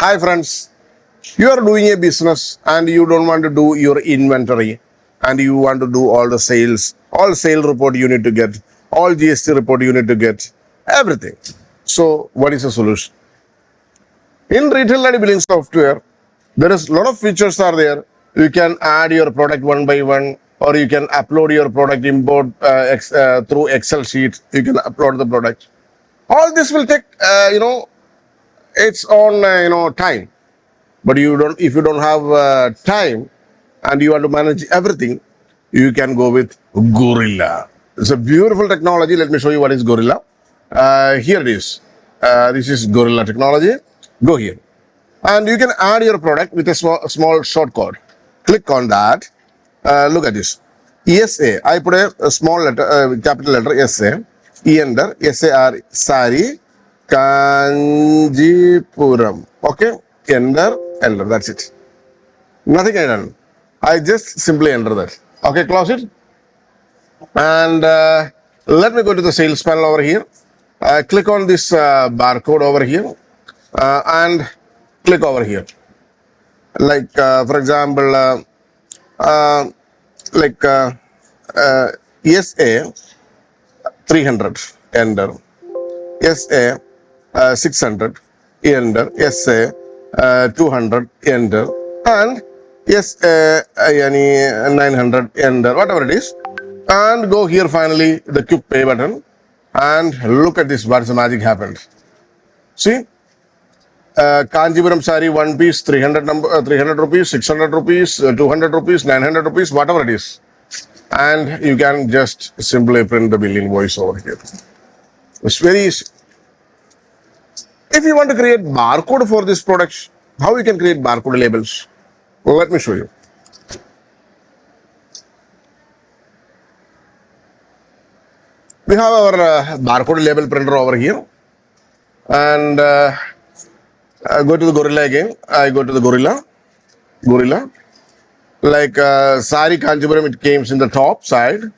Hi friends, you are doing a business and you don't want to do your inventory and you want to do all the sales, all sale report you need to get, all GST report you need to get, everything. So what is the solution? In retail and billing software, there is a lot of features are there. You can add your product one by one, or you can upload your product import through Excel sheet. You can upload the product. All this will take, its own, time. But you don't, if you don't have time and you want to manage everything, you can go with Gorilla. It's a beautiful technology. Let me show you what is Gorilla. Here it is. This is Gorilla technology. Go here. And you can add your product with a small shortcode. Click on that. Look at this. ESA. I put a small letter, capital letter SA. Enter. SAR. Sari. Kanjipuram. Okay. Enter. That's it. Nothing I done. I just simply enter that. Okay, close it. And let me go to the sales panel over here. Click on this barcode over here and click over here. Like, for example, SA 300, enter. SA 600, enter. SA 200, enter. And SA 900, enter. Whatever it is. And go here finally, the quick pay button. And look at this, what's the magic happened. See? Kanjipuram sari, one piece, 300 rupees, 600 rupees, 200 rupees, 900 rupees, whatever it is. And you can just simply print the bill invoice over here. It's very easy. If you want to create barcode for this product, how you can create barcode labels? Well, let me show you. We have our barcode label printer over here. And go to the Gorilla again. I go to the Gorilla. Like Sari Kanjipuram, it came in the top side.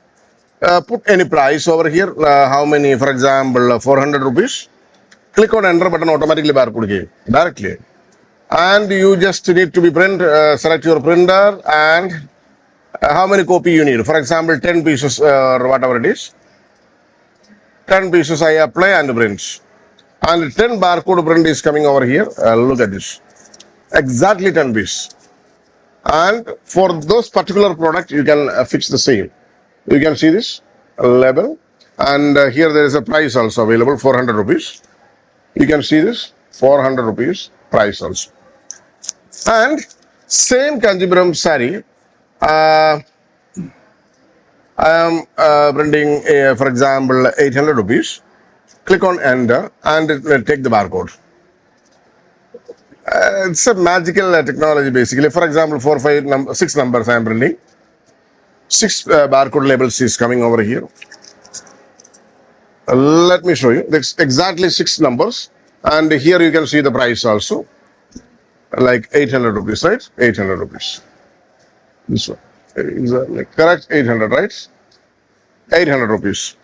Put any price over here. How many, for example, 400 rupees. Click on enter button, automatically barcode came directly. And you just need to be select your printer and how many copy you need. For example, 10 pieces or whatever it is. 10 pieces I apply and print. And 10 barcode print is coming over here. Look at this. Exactly 10 pieces. And for those particular product, you can fix the same. You can see this label. And here there is a price also available, 400 rupees. You can see this, 400 rupees price also. And same Kanjipuram sari, I am printing, for example, 800 rupees. Click on enter and it will take the barcode. It's a magical technology basically. For example, 6 numbers I am printing. 6 barcode labels is coming over here. Let me show you. There's exactly 6 numbers. And here you can see the price also. Like 800 rupees, right? 800 rupees. This one. Exactly. Correct? 800, right? 800 rupees.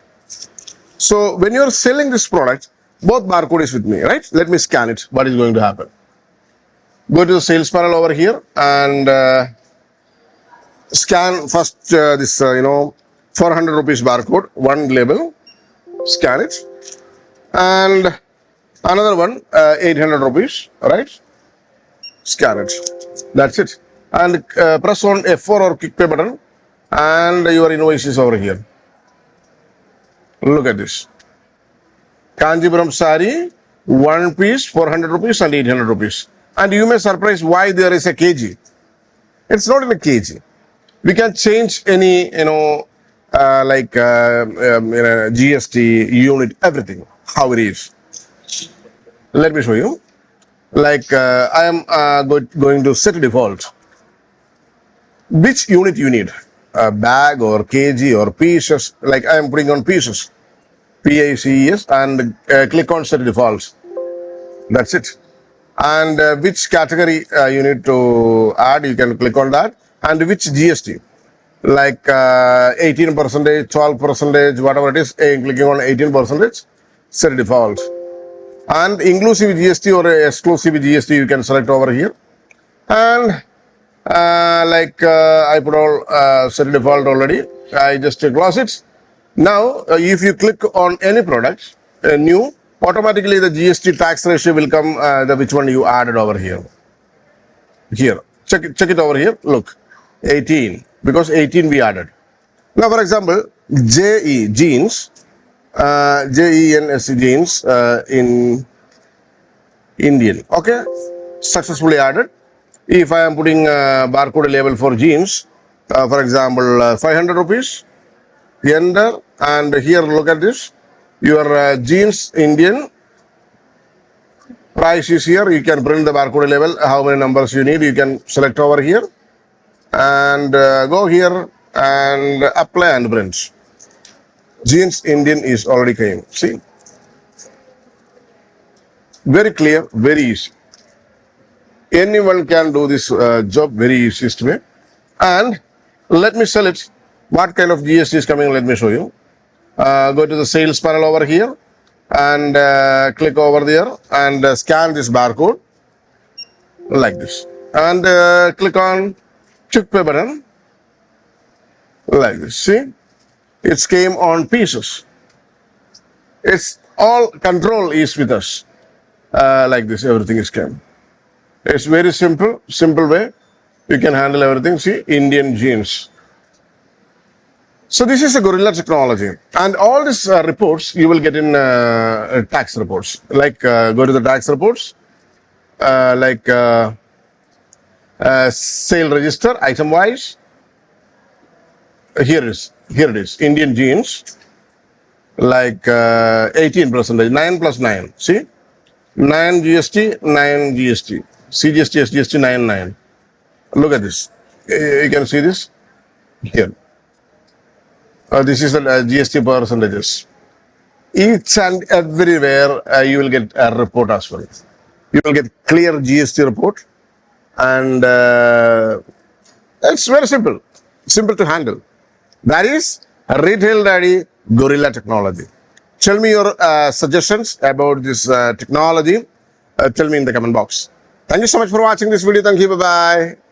So when you're selling this product, both barcode is with me, right? Let me scan it. What is going to happen? Go to the sales panel over here and scan first this, 400 rupees barcode, one label. Scan it. And another one, 800 rupees, right? Scan it. That's it. And press on F4 or quick pay button and your invoice is over here. Look at this. Kanjipuram sari, one piece, 400 rupees and 800 rupees. And you may surprise why there is a kg. It's not in a kg. We can change any, GST, unit, everything, how it is. Let me show you. Like I am going to set default. Which unit you need? Bag or kg or pieces? Like I am putting on pieces. PICES and click on set defaults. That's it. And which category you need to add, you can click on that. And which GST? Like 18%, 12%, whatever it is, clicking on 18%, set default. And inclusive GST or exclusive GST you can select over here. And I put all set default already. I just close it. Now, if you click on any product, new, automatically the GST tax ratio will come, the which one you added over here. Here, check it over here. Look, 18, because 18 we added. Now, for example, JE, jeans, JENS jeans in Indian, okay, successfully added. If I am putting barcode label for jeans, for example, 500 rupees, enter, and here look at this, your jeans Indian price is here. You can print the barcode label, how many numbers you need, you can select over here, and go here and apply and print. Jeans Indian is already came, see, very clear, very easy. Anyone can do this job very easiest way. And let me sell it. What kind of GST is coming? Let me show you. Go to the sales panel over here and click over there and scan this barcode like this. And click on quick pay button like this. See, it came on pieces. It's all control is with us. Like this, everything is came. It's very simple way. You can handle everything. See, Indian jeans. So this is a gorilla technology. And all these reports you will get in tax reports. Like go to the tax reports, sale register, item wise. Here it is, Indian jeans, like 18%, 9 plus 9. See, 9 GST, 9 GST. CGST, SGST, 9. Look at this. You can see this here. This is the GST percentages. Each and everywhere you will get a report as well. You will get clear GST report, and it's very simple to handle. That is Retail Daddy Gorilla Technology. Tell me your suggestions about this technology. Tell me in the comment box. Thank you so much for watching this video. Thank you. Bye-bye.